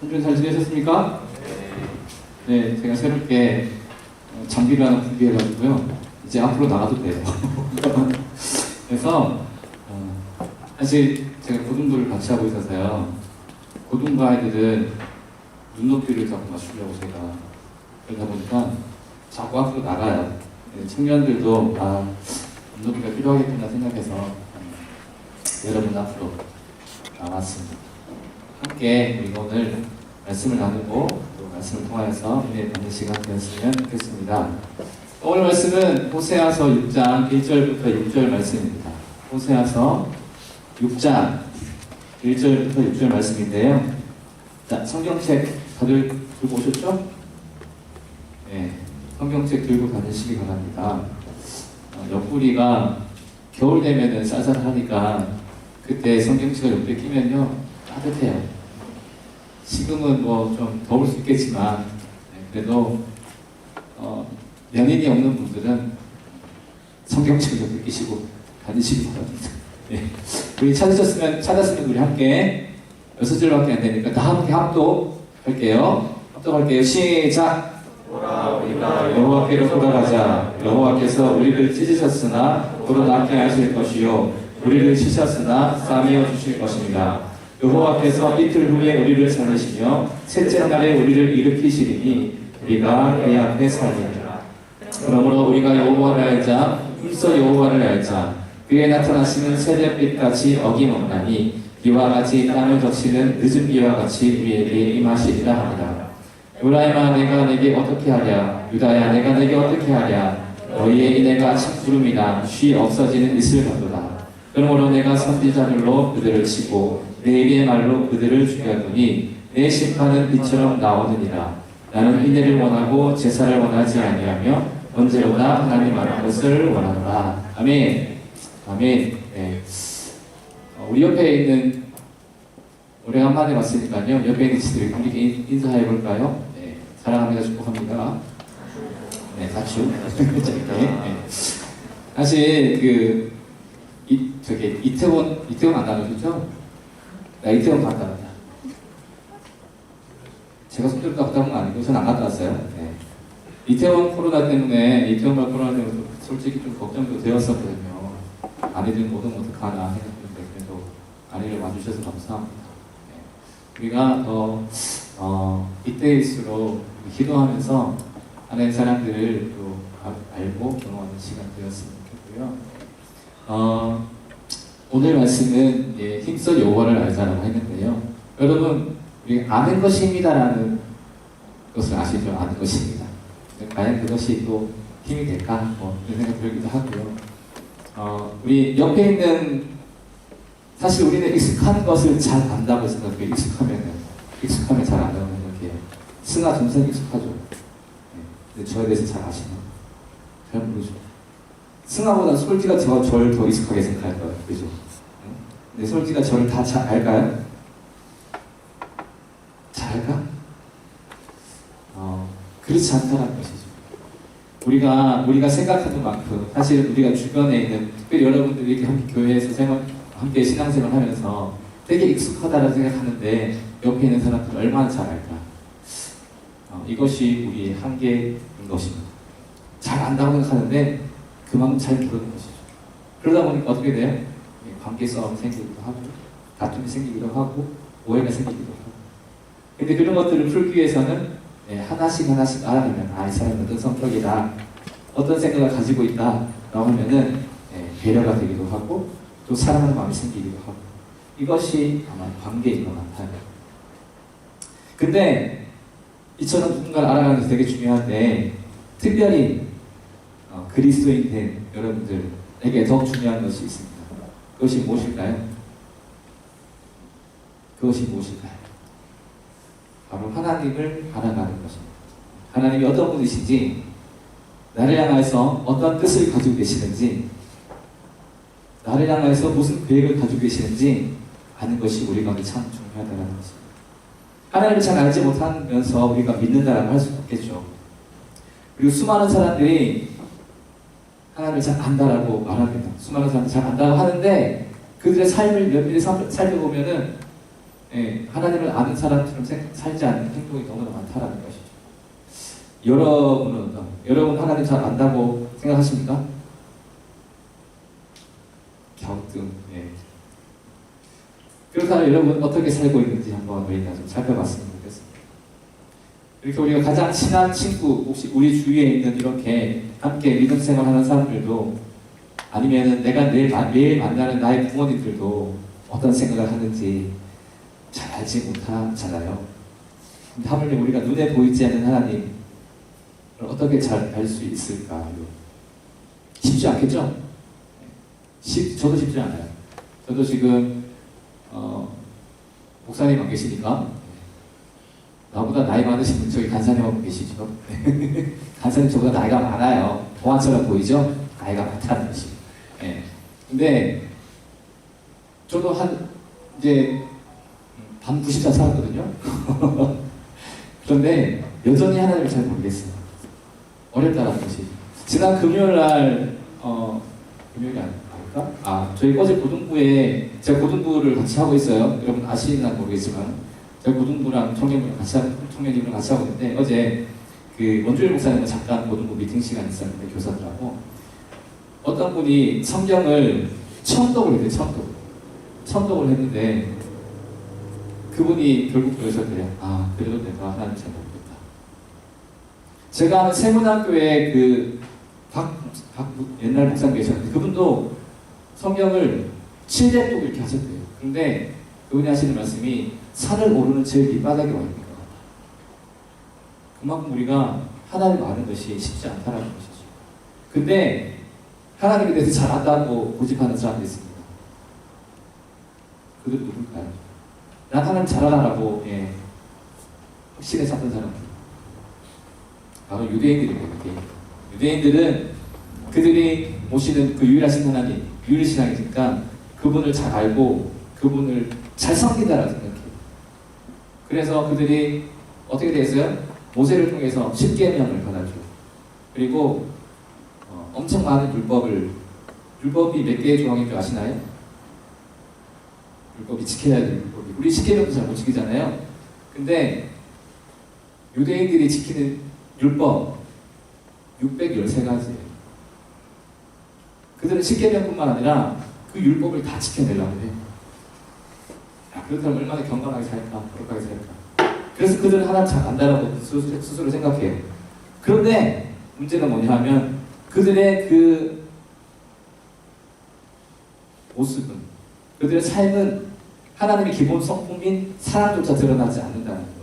한 주 잘 지내셨습니까? 네, 제가 새롭게 장비를 하나 준비해가지고요. 이제 앞으로 나가도 돼요. 그래서 사실 제가 고등부를 같이 하고 있어서요. 고등부 아이들은 눈높이를 자꾸 맞추려고 제가 그러다 보니까 자꾸 앞으로 나가요. 청년들도 눈높이가 필요하겠구나 생각해서 여러분 앞으로 나왔습니다. 함께 우리가 오늘 말씀을 나누고 또 말씀을 통하여서 은혜 받는 시간 되었으면 좋겠습니다. 오늘 말씀은 호세아서 6장 1절부터 6절 말씀입니다. 호세아서 6장 1절부터 6절 말씀인데요. 자, 성경책 다들 들고 오셨죠? 네, 성경책 들고 다니시기 바랍니다. 옆구리가 겨울 되면은 쌀쌀하니까 그때 성경책을 옆에 끼면요 따뜻해요. 지금은 뭐 좀 더울 수 있겠지만 그래도 연인이 없는 분들은 성경책을 옆에 끼시고 다니시기 바랍니다. 네. 우리 찾았으면 우리 함께 6절밖에 안 되니까 다 함께 합독할게요. 합독할게요. 시작! 여호와께로 돌아가자. 여호와께서 우리를 찢으셨으나 도로 낫게 하실 것이요 우리를 치셨으나 싸매어 주실 것입니다. 여호와께서 이틀 후에 우리를 살리시며 셋째 날에 우리를 일으키시리니 우리가 그의 앞에 살리리라. 그러므로 우리가 여호와를 알자. 힘써 여호와를 알자. 그의 나타나시는 새벽빛같이 어김없나니 비와 같이 땅을 덮치는 늦은 비와 같이 우리에게 임하시리라 하니라. 에브라임아 내가 내게 어떻게 하랴. 유다야 내가 내게 어떻게 하랴. 너희의 인애가 침구름이나 쉬 없어지는 이슬 같도다. 그러므로 내가 선지자들로 그들을 치고 내 입의 말로 그들을 죽였더니 내 심판은 빛처럼 나오느니라. 나는 인애를 원하고 제사를 원하지 아니하며 언제로나 하나님 하는 것을 원한다. 아멘. 아멘. 네. 우리 옆에 있는 오래간만에 왔으니까요. 옆에 있는 지들이 우리 인사해 볼까요? 네. 사랑합니다. 축복합니다. 네, 사추. 네. 사실 이태원 안 나누셨죠? 나 이태원 갔다 왔다. 제가 손들고 갔다 온 건 아니고 저는 안 갔다 왔어요. 네. 이태원 코로나 때문에 솔직히 좀 걱정도 되었었거든요. 아내들 모두 어떡하나 생각했는데 그래도 아내를 와주셔서 감사합니다. 네. 우리가 더 이때일수록 기도하면서 하나님의 사람들을 또 알고 경험하는 시간 되었으면 좋겠고요. 오늘 말씀은 힘써 여호와를 알자라고 했는데요. 여러분 우리 아는 것입니다라는 것을 아시죠? 아는 것입니다. 과연 그것이 또 힘이 될까? 이런 생각 들기도 하고요. 우리 옆에 있는 사실 우리는 익숙한 것을 잘 안다고 생각해요. 익숙하면 잘 안다고 생각해요. 승하 점선 익숙하죠. 근데 저에 대해서 잘 아시나요? 잘 모르죠. 승하보다 솔지가 저를 더 익숙하게 생각할 거예요. 그죠? 근데 솔지가 저를 다 잘 알까요? 잘 알까? 그렇지 않다는 것이죠. 우리가 생각하는 만큼 사실 우리가 주변에 있는 특별히 여러분들이 이렇게 함께 교회에서 함께 신앙생활 하면서 되게 익숙하다고 생각하는데 옆에 있는 사람들 얼마나 잘 알까? 이것이 우리의 한계인 것입니다. 잘 안다고 생각하는데 그만큼 잘 모르는 것이죠. 그러다 보니까 어떻게 돼요? 관계 싸움이 생기기도 하고 다툼이 생기기도 하고 오해가 생기기도 하고 근데 그런 것들을 풀기 위해서는 하나씩 알아내면 이 사람은 어떤 성격이다 어떤 생각을 가지고 있다 라고 하면은 배려가 되기도 하고 또 사랑하는 마음이 생기기도 하고 이것이 아마 관계인 것 같아요. 근데 이처럼 누군가를 알아가는 게 되게 중요한데 특별히 그리스도인 된 여러분들에게 더 중요한 것이 있습니다. 그것이 무엇일까요? 바로 하나님을 알아가는 것입니다. 하나님이 어떤 분이신지 나를 향해서 어떤 뜻을 가지고 계시는지 나를 향해서 무슨 계획을 가지고 계시는지 아는 것이 우리 가운데 참 중요하다는 것입니다. 하나님을 잘 알지 못하면서 우리가 믿는다라고 할 수 없겠죠. 그리고 수많은 사람들이 하나님을 잘 안다라고 말합니다. 수많은 사람들이 잘 안다고 하는데 그들의 삶을 면밀히 살펴보면은 예, 하나님을 아는 사람처럼 살지 않는 행동이 너무나 많다라는 것이죠. 여러분 하나님 잘 안다고 생각하십니까? 갸우뚱. 예. 그렇다면 여러분 어떻게 살고 있는지 한번 우리가 좀 살펴봤으면 좋겠습니다. 이렇게 우리가 가장 친한 친구, 혹시 우리 주위에 있는 이렇게 함께 믿음 생활하는 사람들도, 아니면은 내가 매일 만나는 나의 부모님들도 어떤 생각을 하는지 잘 알지 못하잖아요. 근데 하물며 우리가 눈에 보이지 않는 하나님을 어떻게 잘 알 수 있을까요? 쉽지 않겠죠? 저도 쉽지 않아요. 저도 지금 목사님 안 계시니까 나보다 나이 많으신 분 저기 간사님 하고 계시죠? 간사님 저보다 나이가 많아요. 동안처럼 보이죠? 나이가 많다는 것이. 예. 근데 저도 이제 반 90살 살았거든요. 그런데 여전히 하나님을 잘 모르겠어요. 어렵다는 것이. 지난 금요일 날 금요일이 아닐까? 저희 어제 고등부에 제가 고등부를 같이 하고 있어요. 여러분 아시나 모르겠지만 제가 고등부랑 청년부랑 청년님이랑 같이 하고 있는데, 어제 그 원주일 목사님과 잠깐 고등부 미팅 시간이 있었는데 교사들하고 어떤 분이 성경을 첨독을 했대요. 첨독을 했는데 그분이 결국 그러셨대요. 그래도 내가 하나님 잘 모르겠다. 제가 아는 세문학교에 옛날 목사님 계셨는데 그분도 성경을 700독 이렇게 하셨대요. 근데 그분이 하시는 말씀이 산을 오르는 제일 밑바닥에 와 있는 것 같다. 그만큼 우리가 하나님을 아는 것이 쉽지 않다는 것이죠. 근데 하나님에 대해서 잘 안다고 고집하는 사람들이 있습니다. 그들은 누굴까요? 난 하나님 잘 알아라고 확신에 잡던 사람들. 바로 유대인들입니다. 유대인들은 그들이 모시는 그 유일하신 하나님, 유일신앙이니까 그분을 잘 알고 그분을 잘 섬긴다라고 생각해요. 그래서 그들이 어떻게 되었어요? 모세를 통해서 10계명을 받아줘. 그리고 엄청 많은 율법이 몇 개의 조항인 줄 아시나요? 율법이 지켜야 될 율법이. 우리 10계명도 잘 못 지키잖아요. 근데 유대인들이 지키는 율법 613가지예요. 그들은 10계명뿐만 아니라 그 율법을 다 지켜내려고 해요. 그렇다면 얼마나 경건하게 살까, 거룩하게 살까. 그래서 그들은 하나님 잘 안다라고 스스로 생각해요. 그런데 문제는 뭐냐 하면 그들의 그 모습은, 그들의 삶은 하나님의 기본 성품인 사랑조차 드러나지 않는다는 것이죠.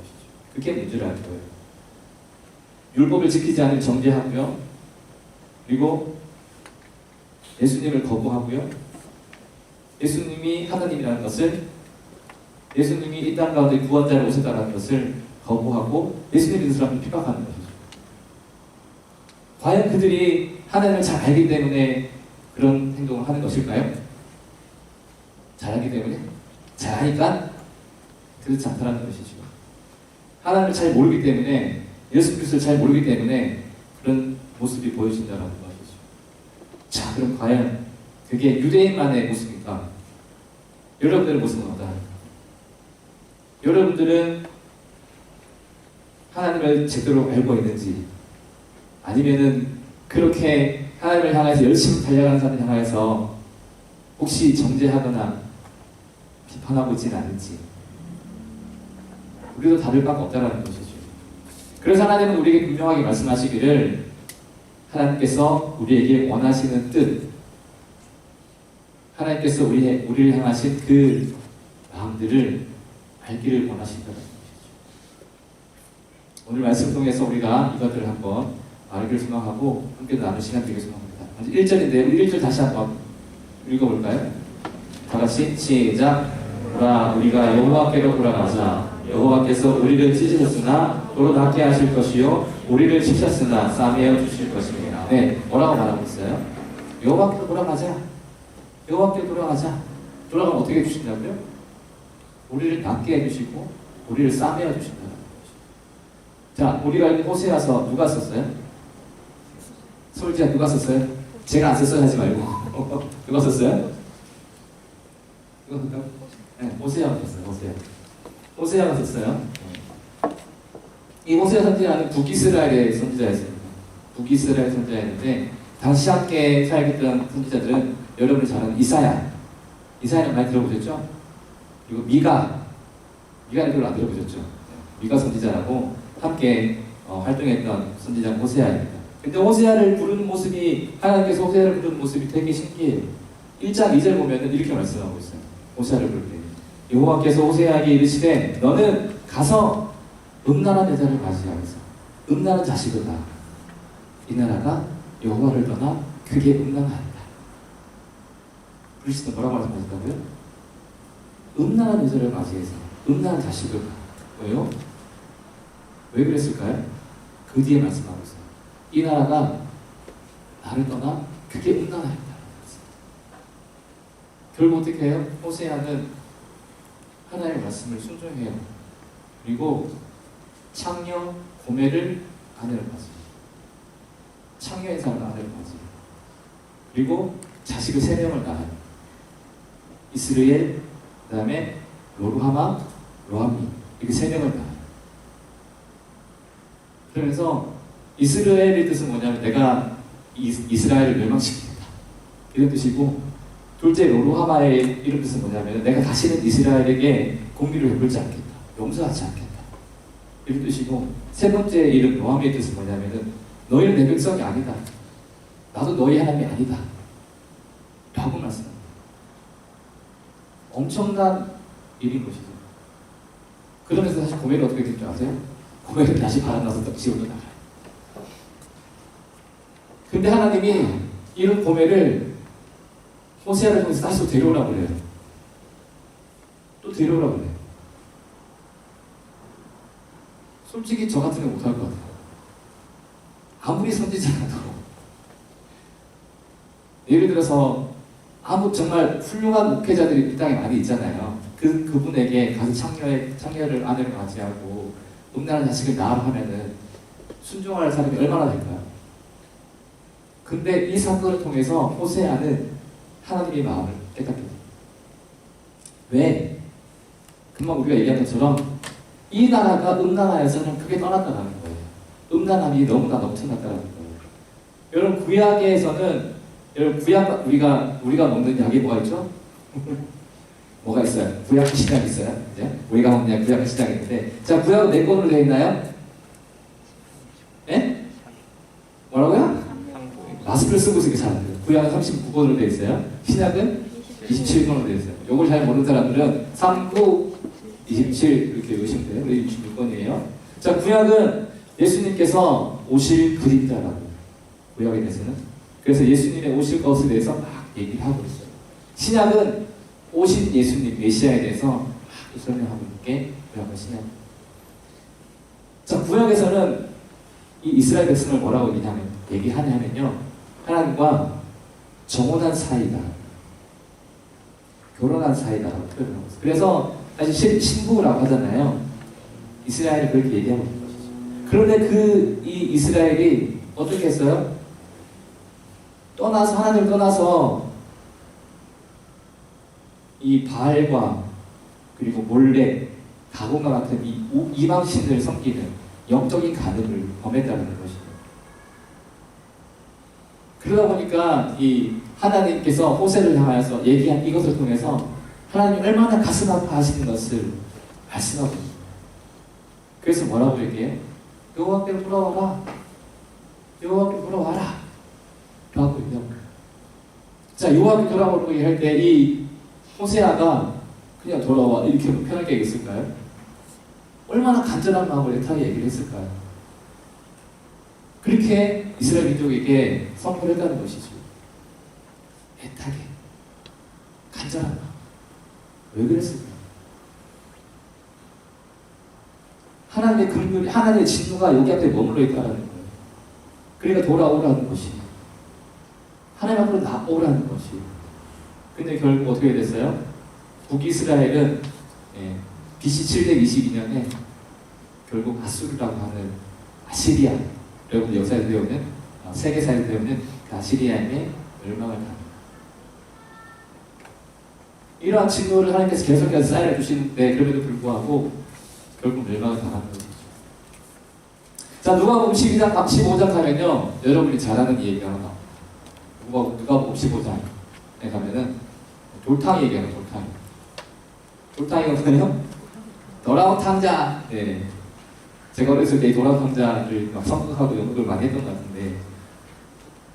그게 문제라는 거예요. 율법을 지키지 않으면 정죄하고요. 그리고 예수님을 거부하고요. 예수님이 하나님이라는 것을, 예수님이 이 땅 가운데 구원자로 오셨다는 것을 거부하고 예수님 믿는 사람을 핍박하는 것이죠. 과연 그들이 하나님을 잘 알기 때문에 그런 행동을 하는 것일까요? 잘 알기 때문에? 잘 아니까? 그렇지 않다는 것이죠. 하나님을 잘 모르기 때문에, 예수 그리스도를 잘 모르기 때문에 그런 모습이 보여진다는 것이죠. 자, 그럼 과연 그게 유대인만의 모습입니까? 여러분들의 모습은 어떠한가요? 여러분들은 하나님을 제대로 알고 있는지, 아니면은 그렇게 하나님을 향해서 열심히 달려가는 사람을 향해서 혹시 정죄하거나 비판하고 있지는 않은지, 우리도 다를 바가 없다는 것이죠. 그래서 하나님은 우리에게 분명하게 말씀하시기를, 하나님께서 우리에게 원하시는 뜻, 하나님께서 우리를 향하신 그 마음들을 알기를 원하신다는 것이죠. 오늘 말씀 통해서 우리가 이것들을 한번 알기를 소망하고 함께 나눌 시간 되길 소망합니다. 먼저 1절인데요. 우리 1절 다시 한번 읽어볼까요? 다 같이 시작. 우리가 여호와께로 돌아가자. 여호와께서 우리를 찢으셨으나 도로 낫게 하실 것이요 우리를 치셨으나 싸매어 주실 것입니다. 네, 뭐라고 말하고 있어요? 여호와께로 돌아가자. 여호와께로 돌아가자. 돌아가면 어떻게 해주신다고요? 우리를 낫게 해주시고 우리를 싸매어 주신다는 거죠. 자, 우리가 읽은 호세아서 누가 썼어요? 솔지야 누가 썼어요? 제가 안 썼어요 하지 말고 누가 썼어요? 누가 썼다고? 네, 호세아가 썼어요. 호세아. 호세아가 썼어요. 이 호세아 선지자는 북이스라엘의 선지자였습니다. 북이스라엘 선지자였는데 당시 함께 살겠던 선지자들은 여러분이 잘 아는 이사야는 많이 들어보셨죠? 그리고 미가는 별로 안 들어보셨죠? 미가 선지자라고 함께 활동했던 선지자 호세아입니다. 근데 호세아를 부르는 모습이, 하나님께서 호세아를 부르는 모습이 되게 신기해요. 1장 2절 보면은 이렇게 말씀하고 있어요. 호세아를 부를 때 여호와께서 호세아에게 이르시되 너는 가서 음란한 여자를 맞이하면서 음란한 자식을 낳아 이 나라가 여호와를 떠나 크게 음란하였다. 그리스도 뭐라고 말씀하셨다고요? 음란한 여자를 맞이해서 음란한 자식을 낳아. 왜요? 왜 그랬을까요? 그 뒤에 말씀하고 있어요. 이 나라가 나를 떠나 크게 음란하였다. 결국 어떻게 해요? 호세아는 하나님의 말씀을 순종해요. 그리고 창녀 고멜을 아내를 맞아요. 창녀의 삶을 아내를 맞아요. 그리고 자식을 3명을 낳아요. 이스르엘, 그 다음에 로루하마, 로함미, 이렇게 3명을 낳아요. 그러면서 이스라엘의 뜻은 뭐냐면 내가 이스라엘을 멸망시키겠다 이런 뜻이고, 둘째 로루하마의 이런 뜻은 뭐냐면 내가 다시는 이스라엘에게 공의를 베풀지 않겠다, 용서하지 않겠다 이런 뜻이고, 세 번째 이름 로함의 뜻은 뭐냐면은 너희는 내 백성이 아니다, 나도 너희 하나님이 아니다 라고 말씀합니다. 엄청난 일인 것이죠. 그러면서 다시 고멜이 어떻게 될 줄 아세요? 고멜은 다시 바람나서 지옥으로 나가요. 근데 하나님이 이런 고멜을 호세아를 통해서 다시 또 데려오라고 그래요. 또 데려오라고 그래요. 솔직히 저 같으면 못할 것 같아요. 아무리 선지자라도 예를 들어서 아무 정말 훌륭한 목회자들이 이 땅에 많이 있잖아요. 그분에게 가서 창녀를 아내를 맞이하고 음란한 자식을 낳으라 하면은 순종할 사람이 얼마나 될까요? 근데 이 사건을 통해서 호세아는 하나님의 마음을 깨닫게 됩니다. 왜? 금방 우리가 얘기한 것처럼 이 나라가 음란하여서는 크게 떠났다는 거예요. 음란함이 너무나 넘쳐났다는 거예요. 여러분 구약에서는, 여러분 구약 우리가 먹는 약이 뭐가 있죠? 뭐가 있어요? 구약 신약 있어요. 이제 우리가 먹는 약 구약 신약이 있는데, 자 구약은 몇 권으로 되어 있나요? 예? 뭐라고요? 마스크를 쓰고 있으니까 잘 안 돼요. 구약은 39권으로 되어 있어요. 신약은 27권으로 되어 있어요. 요걸 잘 모르는 사람들은 39, 27 이렇게 외우시면 돼요. 우리 66권이에요. 자, 구약은 예수님께서 오실 그림자라고, 구약에 대해서는. 그래서 예수님의 오실 것에 대해서 막 얘기를 하고 있어요. 신약은 오신 예수님, 메시아에 대해서 막 설명하고 있는 게 구약과 신약. 자, 구약에서는 이 이스라엘 백성을 뭐라고 얘기하냐면요, 하나님과 정혼한 사이다, 결혼한 사이다라고 표현하고 있어요. 그래서 사실 신부라고 하잖아요. 이스라엘이 그렇게 얘기하고 있는 것이죠. 그런데 이 이스라엘이 어떻게 했어요? 하나님을 떠나서 이 바알과 그리고 몰렉, 다곤과 같은 이 이방신을 섬기는 영적인 간음을 범했다는 것이죠. 그러다 보니까 이 하나님께서 호세를 향하여서 얘기한 이것을 통해서 하나님이 얼마나 가슴 아파하시는 것을 말씀하고 있습니다. 그래서 뭐라고 얘기해요? 여호와께로 돌아와라, 여호와께로 돌아와라 라고 얘기합니다. 자, 여호와께로 돌아오라고 얘기할 때 이 호세아가 그냥 돌아와 이렇게 편하게 얘기했을까요? 얼마나 간절한 마음으로 애타게 얘기를 했을까요? 그렇게 이스라엘 민족에게 선포를 했다는 것이죠. 애타게, 간절한 마음. 왜 그랬을까요? 하나님의 긍휼이, 하나님의 진노가 여기 앞에 머물러 있다는 거예요. 그러니까 돌아오라는 것이, 하나님 앞으로 나오라는 것이. 근데 결국 어떻게 됐어요? 북이스라엘은 BC 722년에 결국 아수르라고 하는 아시리아, 여러분 역사에서 배우는, 세계사에서 배우는 그 아시리아에게 멸망을 당합니다. 이러한 진노를 하나님께서 계속해서 쌓여 주시는데, 그럼에도 불구하고 결국 멸망을 당하는 거죠. 자, 누가복음 12장, 15장 가면요, 여러분이 잘 아는 이 얘기가 하나 나와요. 누가복음 15장에 가면은 돌탕 얘기하는 돌탕. 돌탕이가 뭐예요? 돌아온 탕자. 네. 제가 어렸을 때 이 돌아온 탕자를 막 성극하고 연극을 많이 했던 것 같은데,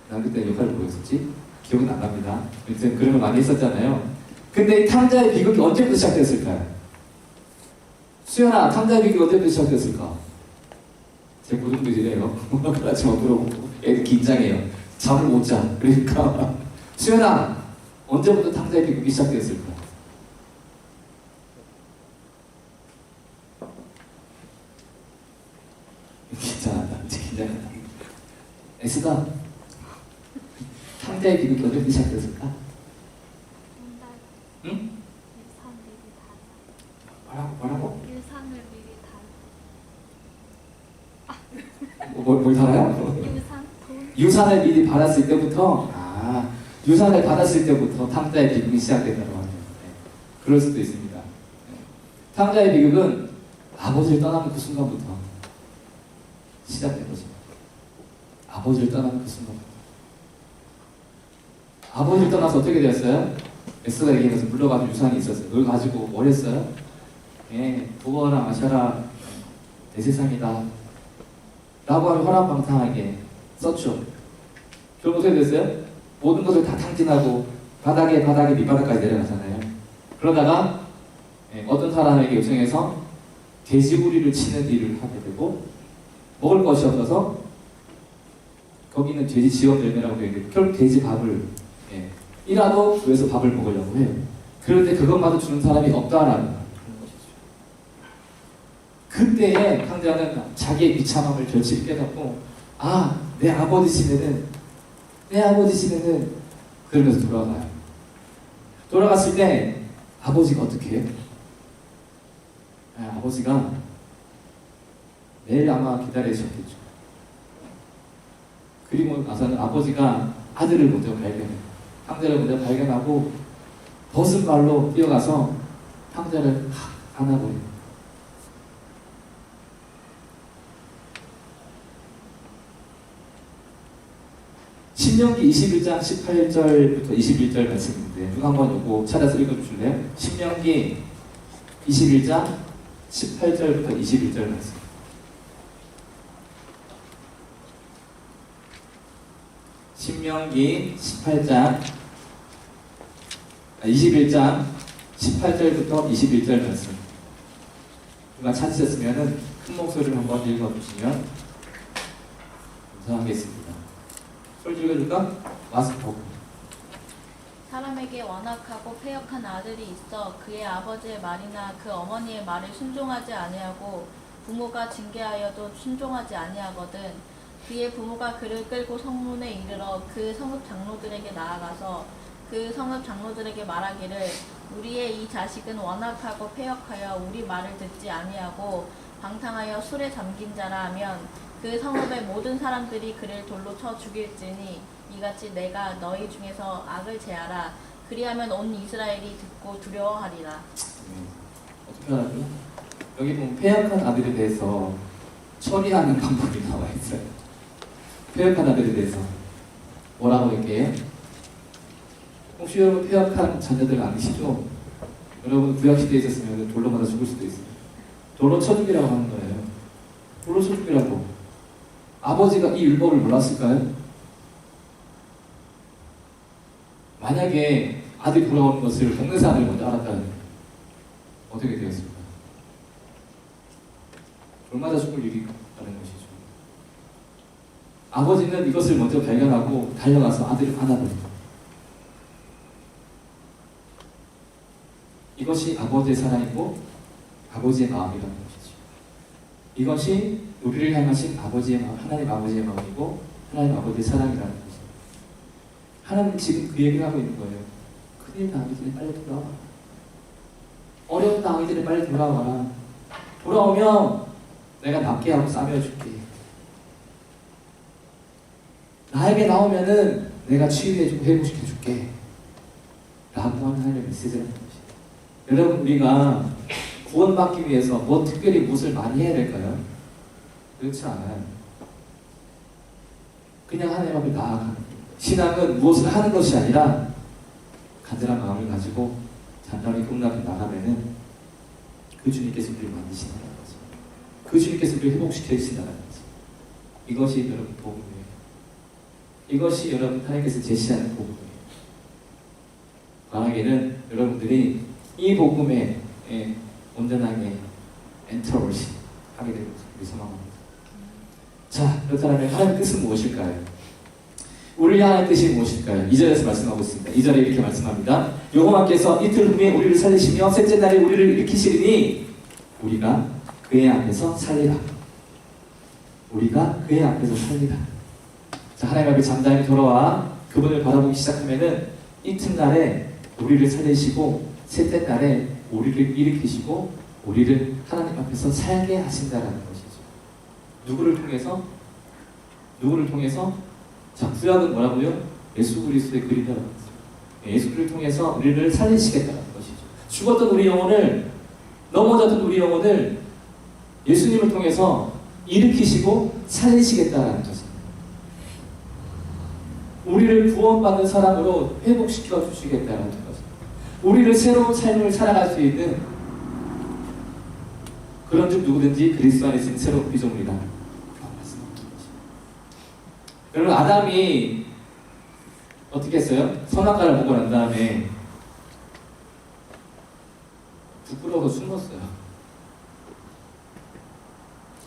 난 그때 역할을 뭐였었지? 기억은 안 납니다. 아무튼 그런 걸 많이 했었잖아요. 근데 이 탕자의 비극이 언제부터 시작됐을까요? 수연아, 탕자의 비극이 언제부터 시작됐을까? 제 고등들이래요. 그렇지 마 물어보고 애들 긴장해요. 잠을 못 자. 그러니까 수연아, 언제부터 탕자의 비극이 시작됐을까? 긴장한다. 이제 긴장한다. 에스가 탕자의 비극이 언제부터 시작됐을까? 응? 뭐라고? 유산을 미리 달. 뭘 달아요? 유산? 돈? 유산을 미리 받았을 때부터, 유산을 받았을 때부터 탕자의 비극이 시작된다고 합니다. 네. 그럴 수도 있습니다. 네. 탕자의 비극은 아버지를 떠나는 그 순간부터 시작된 거죠. 아버지를 떠나는 그 순간부터. 아버지를 떠나서 어떻게 되었어요? 에스더가 얘기해서 물러가지고 유산이 있었어요. 그걸 가지고 뭘 했어요? 예, 부어라 마셔라 내 세상이다 라고 하면 허랑방탕하게 썼죠. 결국 어떻게 됐어요? 모든 것을 다 탕진하고 바닥에 밑바닥까지 내려가잖아요. 그러다가 어떤 사람에게 요청해서 돼지우리를 치는 일을 하게 되고, 먹을 것이 없어서 거기는 돼지 지원 열매라고 되어 있는데 결국 돼지 밥을 이라도 구해서 밥을 먹으려고 해요. 그런데 그것마저 주는 사람이 없다라는 것이죠. 그때에 탕자는 자기의 비참함을 결실히 깨닫고, 내 아버지 시대는 그러면서 돌아가요. 돌아갔을 때 아버지가 어떻게 해요? 아버지가 매일 아마 기다리셨겠죠. 그리고 나서는 아버지가 아들을 먼저 발견해요. 탕자를 먼저 발견하고 벗은 발로 뛰어가서 탕자를 안아버려요. 신명기 21장 18절부터 21절 말씀인데 누가 한번 이거 찾아서 읽어주실래요? 신명기 21장 18절부터 21절 말씀. 신명기 21장 18절부터 21절 말씀. 누가 찾으셨으면 큰 목소리로 한번 읽어주시면 감사하겠습니다. 소리 읽어줄까? 마스터. 사람에게 완악하고 패역한 아들이 있어 그의 아버지의 말이나 그 어머니의 말을 순종하지 아니하고 부모가 징계하여도 순종하지 아니하거든. 그의 부모가 그를 끌고 성문에 이르러 그 성읍 장로들에게 나아가서 그 성읍 장로들에게 말하기를 우리의 이 자식은 완악하고 패역하여 우리 말을 듣지 아니하고 방탕하여 술에 잠긴 자라 하면 그 성읍의 모든 사람들이 그를 돌로 쳐 죽일지니 이같이 내가 너희 중에서 악을 제하라. 그리하면 온 이스라엘이 듣고 두려워하리라. 어떻게 하라고요? 여기 보면 패역한 아들에 대해서 처리하는 방법이 나와 있어요. 패역한 아들에 대해서 뭐라고 얘기해요? 혹시 여러분 패역한 자녀들 아니시죠? 여러분 구약시대에 있었으면 돌로 맞아 죽을 수도 있어요. 돌로 쳐 죽이라고 하는 거예요. 돌로 쳐 죽이라고. 아버지가 이 율법을 몰랐을까요? 만약에 아들이 돌아오는 것을 동네 사람들이 먼저 알았다면 어떻게 되었을까? 돌 맞아 죽을 일이 있다는 것이죠. 아버지는 이것을 먼저 발견하고 달려가서 아들을 안아버립니다. 이것이 아버지의 사랑이고 아버지의 마음이라는 것이죠. 이것이 우리를 향하신 아버지의 마음, 하나님 아버지의 마음이고 하나님 아버지의 사랑이라는 것이죠. 하나님은 지금 그 얘기를 하고 있는 거예요. 큰일 당하기 전에 빨리 돌아와. 어려운 당하기 전에 빨리 돌아와라. 돌아오면 내가 낫게 하고 싸매어줄게. 나에게 나오면은 내가 치유해주고 회복시켜줄게. 라고 하는 하나님의 메시지라는 것이에요. 여러분, 우리가 구원받기 위해서 뭐 특별히 무엇을 많이 해야 될까요? 그렇지 않아요. 그냥 하나님 앞에 나아가는 거예요. 신앙은 무엇을 하는 것이 아니라 간절한 마음을 가지고 단단히 꿈 앞에 나가면은 그 주님께서 우리를 만드신다는 거죠. 그 주님께서 우리를 회복시켜 주신다는 거죠. 이것이 여러분 복음이에요. 이것이 여러분 하나님께서 제시하는 복음이에요. 바라기는 여러분들이 이 복음에 온전하게 엔터워시 하게 되는 것을 소망합니다. 자, 그렇다면 하나님의 뜻은 무엇일까요? 우리를 향한 뜻이 무엇일까요? 2절에서 말씀하고 있습니다. 2절에 이렇게 말씀합니다. 여호와께서 이틀 후에 우리를 살리시며 셋째 날에 우리를 일으키시리니 우리가 그의 앞에서 살리라. 우리가 그의 앞에서 살리라. 자, 하나님 앞에 잠잠히 돌아와 그분을 바라보기 시작하면은 이튿날에 우리를 살리시고 셋째 날에 우리를 일으키시고 우리를 하나님 앞에서 살게 하신다라는 것이죠. 누구를 통해서? 누구를 통해서? 자, 구약은 뭐라고요? 예수 그리스도의 그리다라는 거죠. 예수 그리스도를 통해서 우리를 살리시겠다는 것이죠. 죽었던 우리 영혼을, 넘어졌던 우리 영혼을 예수님을 통해서 일으키시고 살리시겠다는 것입니다. 우리를 구원받는 사람으로 회복시켜 주시겠다는 것입니다. 우리를 새로운 삶을 살아갈 수 있는 그런 즉 누구든지 그리스도 안에 있는 새로운 피조물이다. 여러분, 아담이 어떻게 했어요? 선악과를 보고 난 다음에 부끄러워서 숨었어요.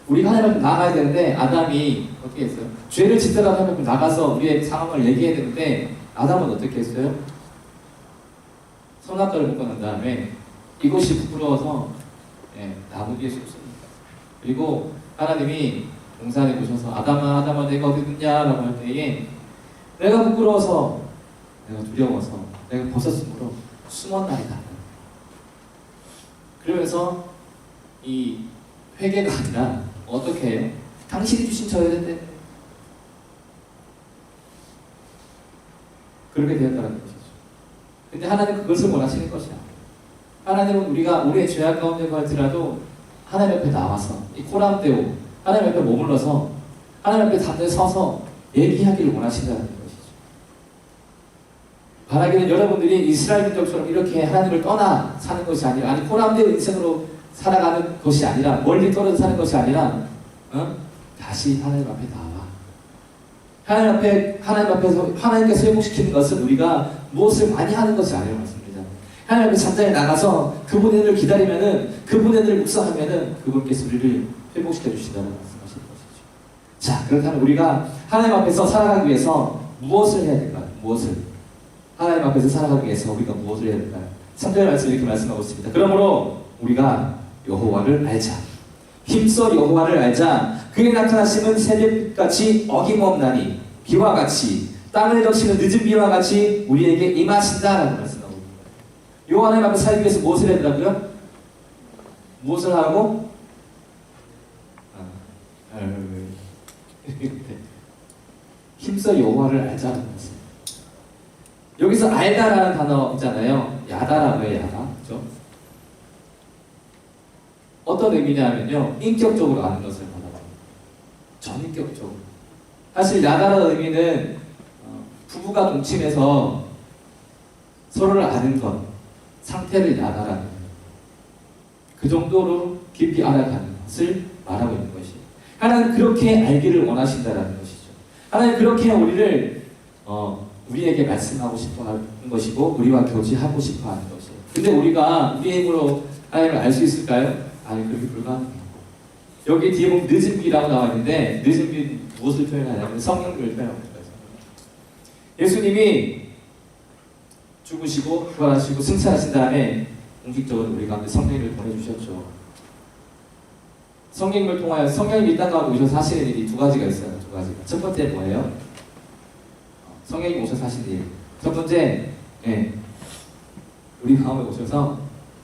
우리가 하나님 앞에 나가야 되는데 아담이 어떻게 했어요? 죄를 짓더라도 하나님 앞에 나가서 우리의 상황을 얘기해야 되는데 아담은 어떻게 했어요? 선악과를 보고 난 다음에 이것이 부끄러워서 나무 뒤에 숨습니다. 그리고 하나님이 동산에 오셔서 아담아 내가 어디 있느냐라고 할 때에 내가 부끄러워서 내가 두려워서 내가 벗었으므로 숨었나이다. 그러면서 이 회개가 아니라 어떻게 해요? 당신이 주신 저였는데 그렇게 되었다는 것이죠. 근데 하나님은 그것을 원하시는 것이야. 하나님은 우리가 우리의 죄악 가운데 갈지라도 하나님 앞에 나와서 이 코람데오 하나님 앞에 머물러서 하나님 앞에 단에 서서 얘기하기를 원하신다는 것이죠. 바라기는 여러분들이 이스라엘 민족처럼 이렇게 하나님을 떠나 사는 것이 아니라 아니 코람데오 인생으로 살아가는 것이 아니라 멀리 떨어져 사는 것이 아니라 다시 하나님 앞에 나와. 하나님 앞에서 하나님께서 회복시키는 것은 우리가 무엇을 많이 하는 것이 아니라고 말씀드립니다. 하나님 앞에 잠자리 나가서 그분의 일을 기다리면은 그분의 일을 묵상하면은 그분께서 우리를 회복시켜 주신다는 말씀하시는 것이죠. 자, 그렇다면 우리가 하나님 앞에서 살아가기 위해서 무엇을 해야 될까요? 무엇을? 하나님 앞에서 살아가기 위해서 우리가 무엇을 해야 될까요? 3절 말씀 이렇게 말씀하고 있습니다. 그러므로 우리가 여호와를 알자. 힘써 여호와를 알자. 그의 나타나심은 새벽같이 어김없나니 비와 같이 땅을 덮치는 늦은 비와 같이 우리에게 임하신다라고 말씀하고 있는 거예요. 요 하나님 앞에 살기 위해서 무엇을 해야 된다고요? 무엇을 하고? 힘써 여호와를 알자는 말씀. 여기서 알다라는 단어 있잖아요. 야다라고 해요. 야다. 그렇죠? 어떤 의미냐면요. 인격적으로 아는 것을 말합니다. 전인격적으로. 사실 야다라는 의미는 부부가 동침해서 서로를 아는 것, 상태를 야다라는 거예요. 그 정도로 깊이 알아가는 것을 말하고 있는 것이에요. 하나님 그렇게 알기를 원하신다라는 것이죠. 하나님 그렇게 우리를 우리에게 말씀하고 싶어 하는 것이고 우리와 교제하고 싶어 하는 것이에요. 근데 우리가 우리의 힘으로 하나님을 알 수 있을까요? 아니, 그렇게 불가능해요. 여기 뒤에 보면 늦은 비라고 나와 있는데 늦은 비 무엇을 표현하냐면 성령님을 표현합니다. 예수님이 죽으시고 부활하시고 승천하신 다음에 공식적으로 우리 가운데 성령님을 보내주셨죠. 성령님을 통하여 성령님이 이 땅 가운데 오셔서 하시는 일이 두 가지가 있어요. 두 가지가. 첫 번째 뭐예요? 성령님이 오셔서 하신 일. 첫 번째, 우리 마음에 오셔서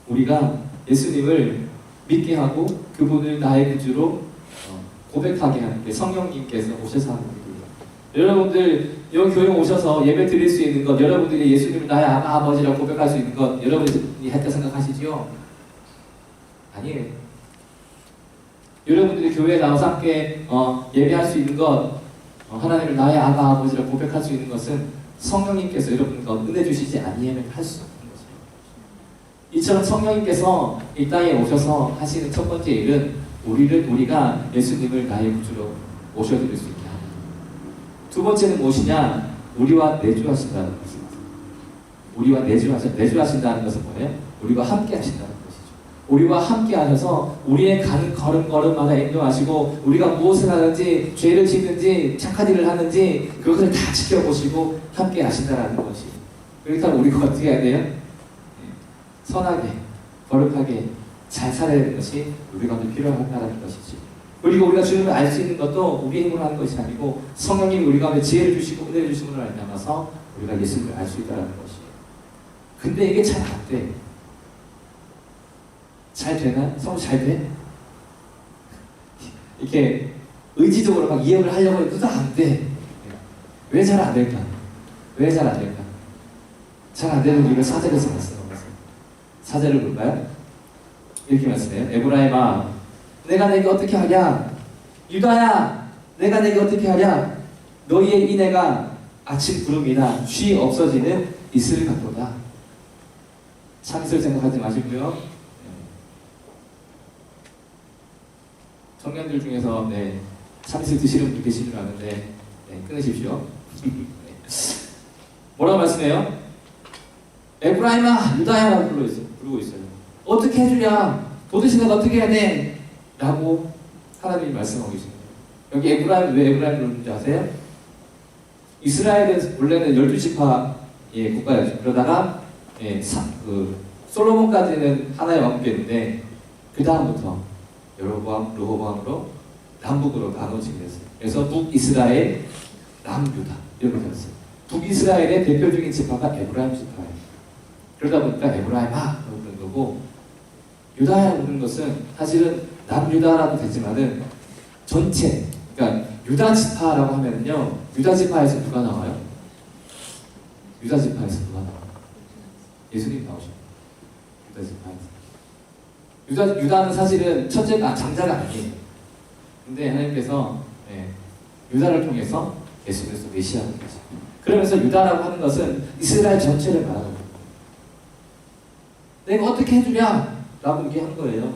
우리가 예수님을 믿게 하고 그분을 나의 구주로 고백하게 하는 게 성령님께서 오셔서 하는 일이에요. 여러분들 여기 교회 오셔서 예배 드릴 수 있는 것, 여러분들이 예수님을 나의 아버지라고 고백할 수 있는 것 여러분이 했다 생각하시죠? 아니에요. 여러분들이 교회에 나와서 함께 예배할 수 있는 것, 하나님을 나의 아바 아버지라 고백할 수 있는 것은 성령님께서 여러분과 은혜 주시지 아니하면 할 수 없는 거죠. 이처럼 성령님께서 이 땅에 오셔서 하시는 첫 번째 일은 우리가 예수님을 나의 구주로 모셔드릴 수 있게 합니다. 두 번째는 무엇이냐? 우리와 내주하신다는 것입니다. 우리와 내주하신다는 것은 뭐예요? 우리와 함께 하신다는 것이죠. 우리와 함께 하셔서 우리의 가는 걸음걸음마다 인도하시고 우리가 무엇을 하는지, 죄를 짓는지 착한 일을 하는지 그것을 다 지켜보시고 함께 하신다는 것이. 그렇다면 우리가 어떻게 해야 돼요? 선하게, 거룩하게 잘 살아야 되는 것이 우리가 필요하다는 것이지. 그리고 우리가 주님을 알 수 있는 것도 우리 힘으로 하는 것이 아니고 성령님이 우리가 지혜를 주시고 은혜를 주심으로 알미암아서 우리가 예수님을 알 수 있다는 것이에요. 근데 이게 잘 안 돼. 잘 되나? 성우 잘 돼? 이렇게 의지적으로 막 이해를 하려고 해도 안 돼. 왜 잘 안 될까? 왜 잘 안 될까? 잘 안 되는 이유를 사절에서 말씀하세요. 사절을 볼까요? 이렇게 말씀해요. 에브라임아, 내가 내게 어떻게 하랴? 유다야, 내가 내게 어떻게 하랴? 너희의 인애가 아침 구름이나 쉬 없어지는 이슬 같도다. 참이슬 생각하지 마시고요. 청년들 중에서 참이슬 드시는 분 계신 줄 아는데 끊으십시오. 뭐라고 말씀해요? 에브라임아, 유다야라고 부르고 있어요. 어떻게 해주냐? 도대체 내가 어떻게 해야 돼? 라고 하나님이 말씀하고 계십니다. 여기 에브라임, 왜 에브라임을 부르는지 아세요? 이스라엘은 원래는 12지파의 국가였죠. 그러다가 솔로몬까지는 하나의 왕국이었는데 그 다음부터 르호보암으로 남북으로 나눠지게 됐어요. 그래서 북이스라엘, 남유다 이렇게 되었어요. 북이스라엘의 대표적인 지파가 에브라임 지파예요. 그러다 보니까 에브라임아라고 부르는 거고, 유다라고 부르는 것은 사실은 남유다라도 되지만은 전체, 그러니까 유다 지파라고 하면은요, 유다 지파에서 누가 나와요? 유다 지파에서 누가 나와요? 예수님 나오죠. 유다 지파에서. 유다는 사실은 첫째가 장자가 아니에요. 근데 하나님께서 유다를 통해서 예수 그리스도 메시아를 거죠. 그러면서 유다라고 하는 것은 이스라엘 전체를 말하는 거예요. 내가 어떻게 해주냐? 라고 얘기한 거예요.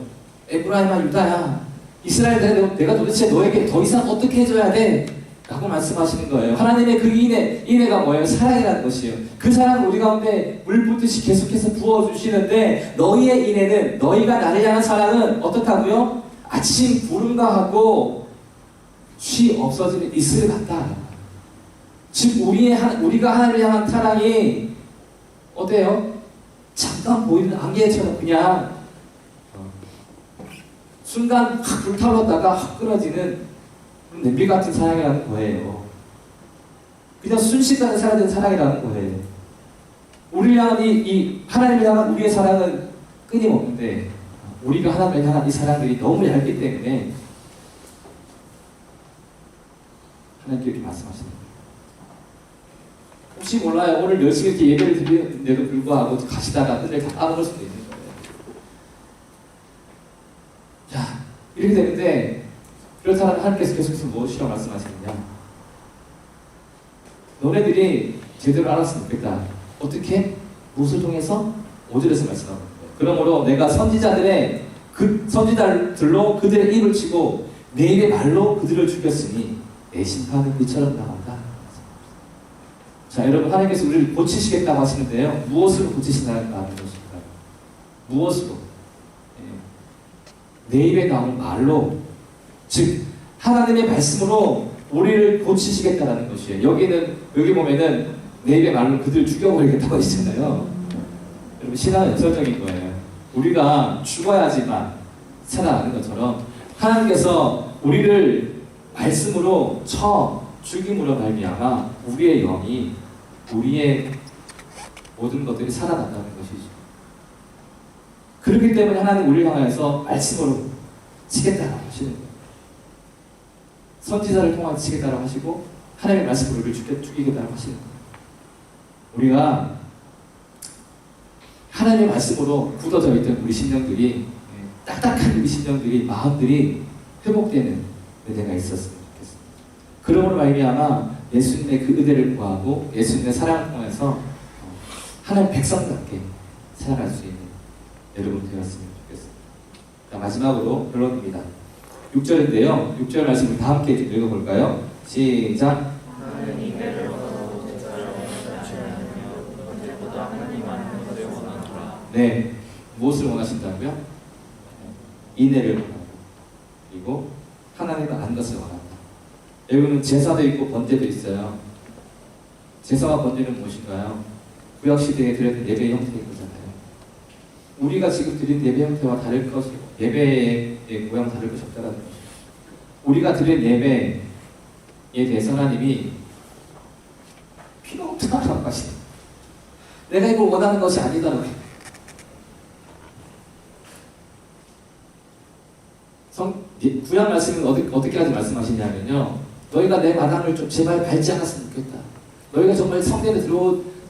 에브라임아, 유다야, 이스라엘 내가 도대체 너에게 더 이상 어떻게 해줘야 돼? 라고 말씀하시는 거예요. 하나님의 그 인애가 뭐예요? 사랑이라는 것이에요. 그 사랑을 우리 가운데 물 붓듯이 계속해서 부어주시는데, 너희의 인애는, 너희가 나를 향한 사랑은 어떻다고요? 아침 구름과 같고 쉬 없어지는 이슬 같다. 즉 우리가 하나님을 향한 사랑이 어때요? 잠깐 보이는 안개처럼 그냥 순간 확 불타올랐다가 확 끊어지는 냄비 같은 사랑이라는 거예요. 그냥 순식간에 사라지는 사랑이라는 거예요. 우리를 향한 이 하나님을 향한 우리의 사랑은 끊임없는데, 우리가 하나님을 향한 이 사랑들이 너무 얇기 때문에 하나님께 이렇게 말씀하시는 거예요. 혹시 몰라요. 오늘 열심히 이렇게 예배를 드리는데도 불구하고 가시다가 끈을 다 까먹을 수도 있는 거예요. 자, 이렇게 되는데, 그렇다면 하나님께서 계속해서 무엇이라고 말씀하시느냐? 너네들이 제대로 알았으면 좋겠다. 어떻게? 무엇을 통해서? 5절에서 말씀하고 있는 거예요. 그러므로 내가 선지자들로 그들의 입을 치고 내 입의 말로 그들을 죽였으니 내 심판은 이처럼 나온다. 자, 여러분, 하나님께서 우리를 고치시겠다고 하시는데요. 무엇으로 고치신다는 것입니까? 무엇으로? 내 입에 나오는 말로, 즉 하나님의 말씀으로 우리를 고치시겠다는 것이에요. 여기 보면은 내 입의 말로 그들을 죽여버리겠다고 하시잖아요. 여러분, 신앙은 역설적인 거예요. 우리가 죽어야지만 살아나는 것처럼 하나님께서 우리를 말씀으로 죽임으로 말미암아 우리의 영이, 우리의 모든 것들이 살아난다는 것이죠. 그렇기 때문에 하나님 우리를 향하여서 말씀으로 치겠다라고 하시는 거예요. 선지자를 통해 치겠다라고 하시고 하나님의 말씀으로 우리를 죽이겠다라고 하시는 거예요. 우리가 하나님의 말씀으로 굳어져 있던 우리 심령들이 딱딱한 우리 심령들이, 마음들이 회복되는 은혜가 있었으면 좋겠습니다. 그러므로 말미암아 예수님의 그 은혜를 구하고 예수님의 사랑을 통해서 하나님 백성답게 살아갈 수 있는 여러분 되었으면 좋겠습니다. 자, 마지막으로 결론입니다. 6절인데요. 6절 말씀을 다 함께 읽어볼까요? 시작. 네, 무엇을 원하신다고요? 인애를 원하고, 그리고 하나님을 아는 것을 원한다. 여기는 제사도 있고 번제도 있어요. 제사와 번제는 무엇인가요? 구약시대에 드렸던 예배의 형태인 거잖아요. 우리가 지금 드린 예배 형태와 다를 것이, 예배의 모양 다를 것이 없다는 것이죠. 우리가 드린 예배에 대해서 하나님이 필요 없다는 것이, 내가 이걸 원하는 것이 아니다라고 해요. 구약 말씀은 어떻게 하지 말씀하시냐면요, 너희가 내 마당을 좀 제발 밟지 않았으면 좋겠다. 너희가 정말 성전에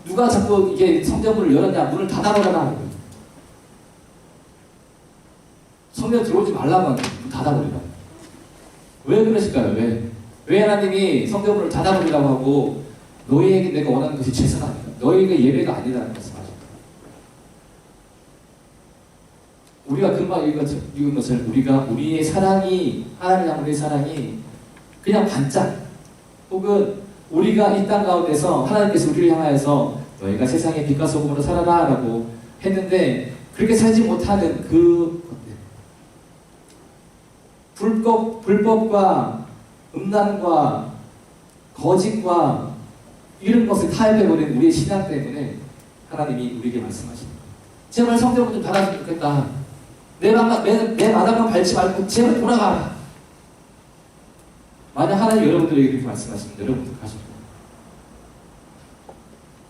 누가 자꾸 이게 성전문을 열었냐, 문을 닫아버려라. 성전 들어오지 말라고 문 닫아버리라. 왜 그러실까요? 왜 하나님이 성전문을 닫아버리라고 하고 너희에게 내가 원하는 것이 제사가 아니다, 너희가 예배가 아니라는 말씀하십니다. 우리가 금방 읽은 것을 우리가 우리의 사랑이, 하나님 향한 우리의 사랑이 그냥 반짝, 혹은 우리가 이 땅 가운데서 하나님께서 우리를 향하여서 너희가 세상의 빛과 소금으로 살아라 라고 했는데, 그렇게 살지 못하는 그 것들, 불법과 음란과 거짓과 이런 것을 타협해버린 우리의 신앙 때문에 하나님이 우리에게 말씀하십니다. 제발 성경을 좀 닫아주면 좋겠다. 내 마당만 밟지 말고 제발 돌아가라. 만약 하나님 여러분들에게 이렇게 말씀하시면 여러분들 가시고,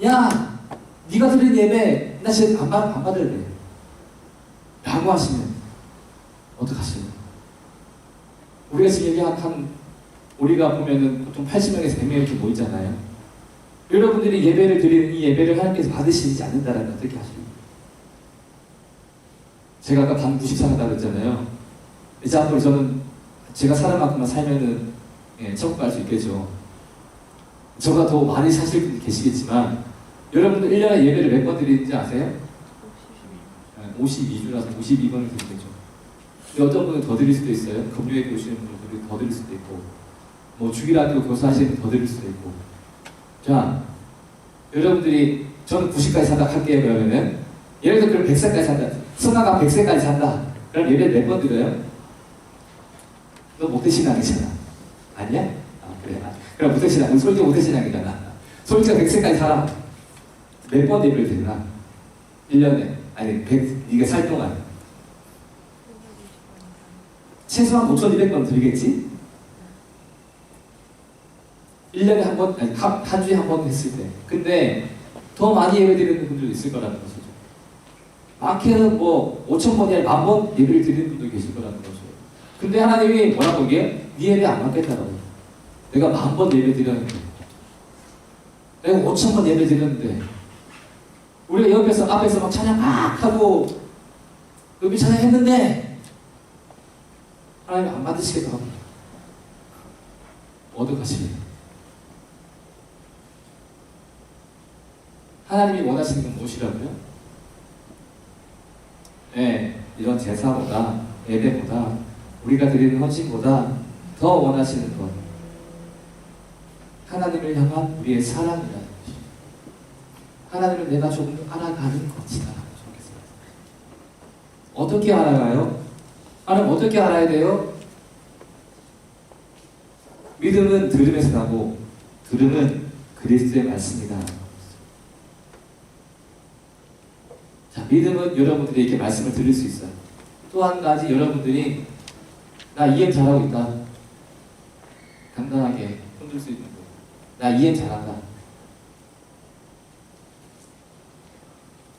야, 네가 드린 예배 나 지금 안 받을래 라고 하시면 어떡하시나요? 우리가 지금 얘기한 우리가 보면은 보통 80명에서 100명 이렇게 모이잖아요. 여러분들이 예배를 드리는 이 예배를 하나님께서 받으시지 않는다라면 어떻게 하실까요? 제가 아까 반 94 한다고 했잖아요. 이제 앞으로 저는 제가 사는 만큼만 살면은 천국 갈 수 있겠죠. 저보다 더 많이 사실 분이 계시겠지만, 여러분들 1년에 예배를 몇 번 드리는지 아세요? 52주라서 52번을 드리겠죠. 근데 어떤 분은 더 드릴 수도 있어요. 금요일에 오시는 분들이 더 드릴 수도 있고, 뭐 주기라도 교사하시는 분 더 드릴 수도 있고. 자, 여러분들이, 저는 90까지 산다 할게요. 그러면은 예를 들어 그럼 100살까지 산다, 성가가 100세까지 산다, 그럼 예배 몇 번 드려요? 너 모태신앙이잖아. 아니야? 그래. 그럼 모태신앙, 솔직히 모태신앙이잖아. 솔직히 100세까지 살아. 몇 번 예배를 드리나? 1년에, 아니, 네가 살 동안 최소한 5,200번 드리겠지? 1년에 한 번, 아니, 한 주에 한 번 했을 때. 근데 더 많이 예배 드리는 분들도 있을 거라는 거죠. 많게는 뭐 5,000번이 아니라 10,000번 예배를 드리는 분도 계실 거라는 거죠. 근데 하나님이 뭐라고 하기에? 네 예배 안 받겠다라고. 내가 10,000번 예배 드렸는데, 내가 5,000번 예배 드렸는데, 우리가 앞에서 막 찬양 막 하고 여기 찬양했는데 하나님 안 받으시겠다고 합니다. 어떡하시니? 하나님이 원하시는 건 무엇이라고요? 네, 이런 제사보다, 예배보다, 우리가 드리는 헌신보다 더 원하시는 것, 하나님을 향한 우리의 사랑이라는 것입니다. 하나님을 내가 조금 더 알아가는 것이다. 어떻게 알아가요? 하나님 어떻게 알아야 돼요? 믿음은 들음에서 나고, 들음은 그리스도의 말씀이다. 자, 믿음은 여러분들이 이렇게 말씀을 들을 수 있어요. 또 한 가지, 여러분들이 나 이해 잘하고 있다, 당당하게 흔들 수 있는 거, 나 이해 잘한다,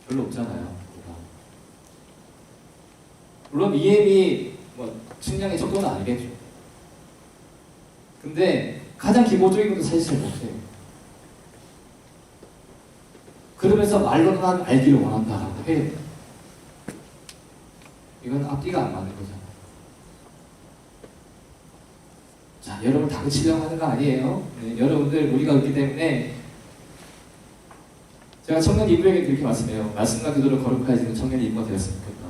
별로 없잖아요. 물론 이해이 뭐 측량의 정도는 아니겠죠. 근데 가장 기본적인 것도 사실 잘 못해요. 그러면서 말로는 알기를 원한다라고 해요. 이건 앞뒤가 안 맞는 거죠. 자, 여러분 당치려고 하는 거 아니에요. 네, 여러분들 우리가 없기 때문에 제가 청년 이브에게 그렇게 말씀해요. 말씀과 기도를 거룩하여지는 청년 이브가 되었으면 좋겠다.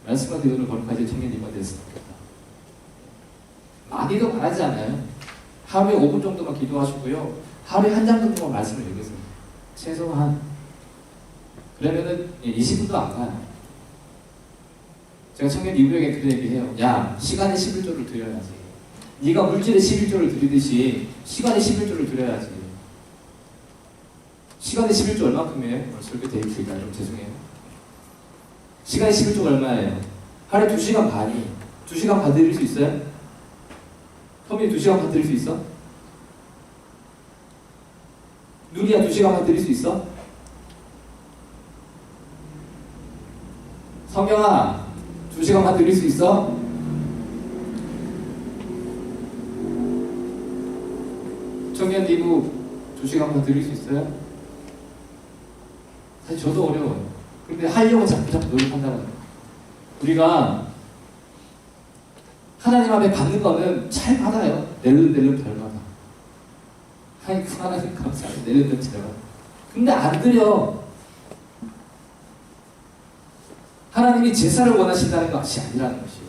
말씀과 기도를 거룩하여지는 청년 이브가 되었으면 좋겠다. 많이도 바라지 않아요. 하루에 5분 정도만 기도하시고요. 하루에 한 장 정도만 말씀을 읽으세요. 최소한. 그러면은 20분도 안 가요. 제가 청년 이브에게 그런 얘기해요. 야, 시간에 11조를 드려야지. 네가 물질에 11조를 드리듯이 시간에 11조를 드려야지. 시간에 11조 얼마큼이에요? 오늘 설교 데이트니까 좀 죄송해요. 시간에 11조가 얼마예요? 하루에 2시간 반이 2시간 반 드릴 수 있어요? 터미는 2시간 반 드릴 수 있어? 누리야 2시간 반 드릴 수 있어? 성경아 2시간 반 드릴 수 있어? 청년 리브 2시간 반 드릴 수 있어요? 사실 저도 어려워요. 근데 하려고 자꾸 노력한다는 거예요. 우리가 하나님 앞에 받는 거는 잘 받아요. 낼름 잘 받아. 하나님 감사해요. 낼름 잘 받아. 근데 안 드려. 하나님이 제사를 원하신다는 것이 아니라는 것이에요.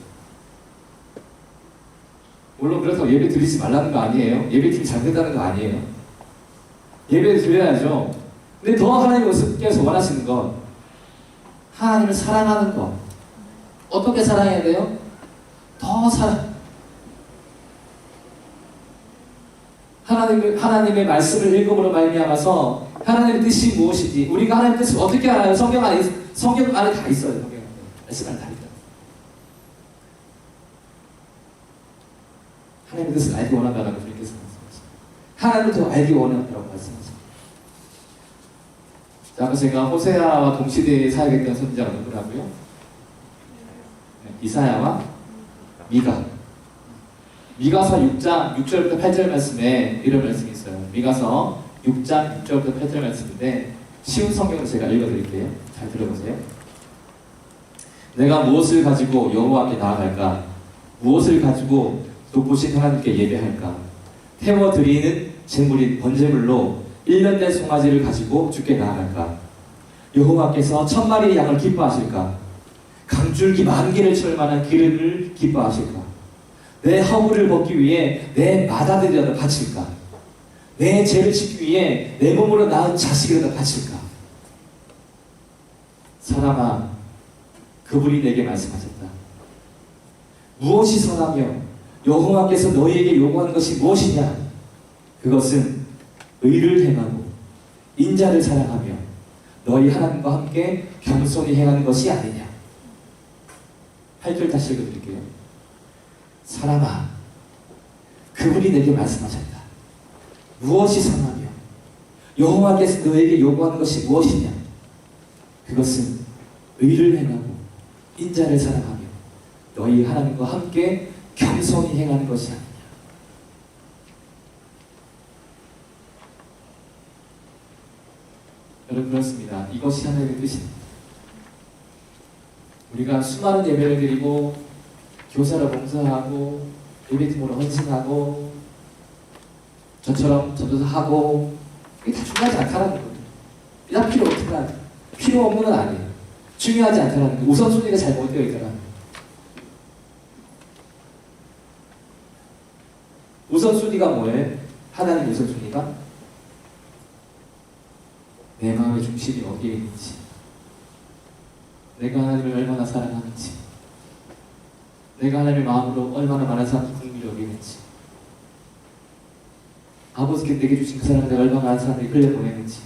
물론 그렇다고 예배 드리지 말라는 거 아니에요. 예배팀이 잘못했다는 거 아니에요. 예배를 드려야죠. 근데 더 하나님께서 원하시는 건 하나님을 사랑하는 것. 어떻게 사랑해야 돼요? 더 사랑. 하나님의 말씀을 읽음으로 말미암아서 하나님의 뜻이 무엇인지 우리가 하나님의 뜻을 어떻게 알아요? 성경 안에 다 있어요. 성경 안에 말씀 안에 다 있다. 하나님의 뜻을 알기 원한다는 주님께서 말씀하십니다. 하나님을 더 알기 원한다고 말씀하십니다. 자, 아까 제가 호세아와 동시대에 사역했던 선지자가 누구라고요? 네, 이사야와 미가. 미가서 6장 6절부터 8절 말씀에 이런 말씀이 있어요. 미가서 6장 6절부터 8절 말씀인데 쉬운 성경을 제가 읽어드릴게요. 잘 들어보세요. 내가 무엇을 가지고 여호와께 나아갈까? 무엇을 가지고 높으신 하나님께 예배할까? 태워드리는 제물인 번제물로 1년 된 송아지를 가지고 주께 나아갈까? 여호와께서 1000마리의 양을 기뻐하실까? 강줄기 10,000개를 채울 만한 기름을 기뻐하실까? 내 허물을 벗기 위해 내 맏아들이라도 바칠까? 내 죄를 짓기 위해 내 몸으로 낳은 자식이라도 바칠까? 사람아, 그분이 내게 말씀하셨다. 무엇이 선하며 여호와께서 너희에게 요구하는 것이 무엇이냐? 그것은 의를 행하고 인자를 사랑하며 너희 하나님과 함께 겸손히 행하는 것이 아니냐. 8절 다시 읽어드릴게요. 사람아, 그분이 내게 말씀하셨다. 무엇이 선하며 여호와께서 너에게 요구하는 것이 무엇이냐? 그것은 의를 행하고 인자를 사랑하며 너희 하나님과 함께 겸손히 행하는 것이 아니냐. 여러분, 그렇습니다. 이것이 하나님의 뜻입니다. 우리가 수많은 예배를 드리고 교사로 봉사하고 예배팀으로 헌신하고 저처럼 저도 하고 이게 다 중요하지 않다는 거예요. 다 필요 없다는 필요 없는 건 아니에요. 중요하지 않다는 거예요. 우선순위가 잘못되어 있다는 거예요. 우선순위가 뭐예요? 하나님 우선순위가 내 마음의 중심이 어디에 있는지, 내가 하나님을 얼마나 사랑하는지, 내가 하나님의 마음으로 얼마나 많은 사람을 긍휼히 여기는지, 아버지께 내게 주신 그 사람을 내가 얼마나 많은 사람을 흘려보내는지,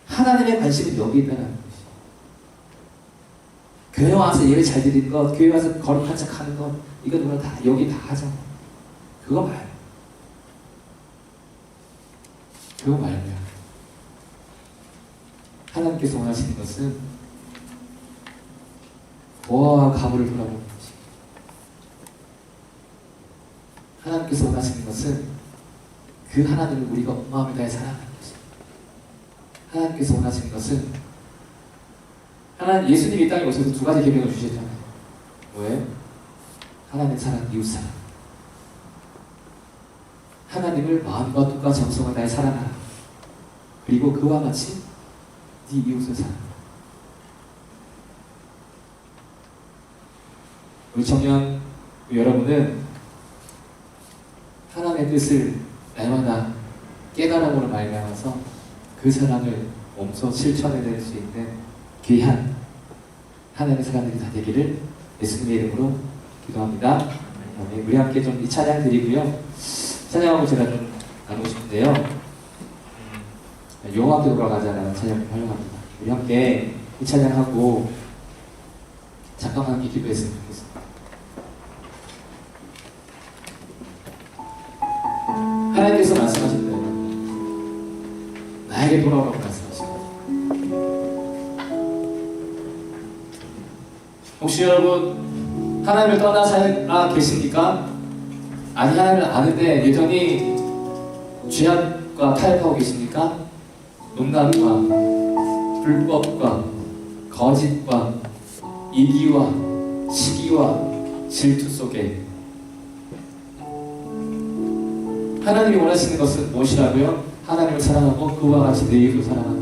하나님의 관심은 여기 있다는 것이. 교회 와서 예배 잘 드리는 것, 교회 와서 거룩한 척 하는 것, 이거 누구나 다 여기 다 하잖아. 그거 말고. 그거 말고요. 하나님께서 원하시는 것은 보아와 가부를 돌아보는 것이. 하나님께서 원하시는 것은 그 하나님을 우리가 온 마음을 다해 사랑하는 것이. 하나님께서 원하시는 것은 하나님 예수님이 이 땅에 오셔서 두 가지 계명을 주셨잖아요. 뭐예요? 하나님 사랑, 이웃 사랑. 하나님을 마음과 뜻과 정성을 다해 사랑하라. 그리고 그와 같이 네 이웃을 사랑하라. 우리 청년 여러분은 하나님의 뜻을 날마다 깨달음으로 말미암아서 그 사랑을 몸소 실천해낼 수 있는 귀한 하나님의 사람들이 다 되기를 예수님의 이름으로 기도합니다. 우리 함께 좀 이 찬양 드리고요. 찬양하고 제가 좀 나누고 싶은데요. 여호와께 돌아가자라는 찬양을 활용합니다. 우리 함께 이 찬양하고 잠깐만 함께 기도했으면 좋겠습니다. 하나님께서 말씀하신대요. 나에게 돌아오라고 말씀하십니다. 혹시 여러분 하나님을 떠나 살아 계십니까? 아니, 하나님을 아는데 여전히 죄악과 타협하고 계십니까? 농담과 불법과 거짓과 이기와 시기와 질투 속에 하나님이 원하시는 것은 무엇이라고요? 하나님을 사랑하고 그와 같이 내 이웃을 사랑하는 것.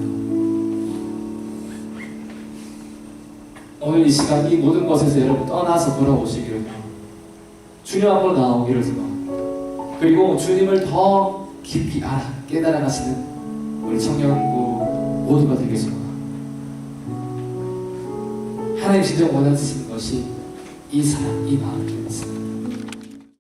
오늘 이 시간 이 모든 것에서 여러분 떠나서 돌아오시기를, 주님 앞으로 나오기를 소망합니다. 그리고 주님을 더 깊이 깨달아 가시는 우리 청년부 모두가 되길 소망합니다. 하나님 진정 원하시는 것이 이 사랑, 이 마음입니다.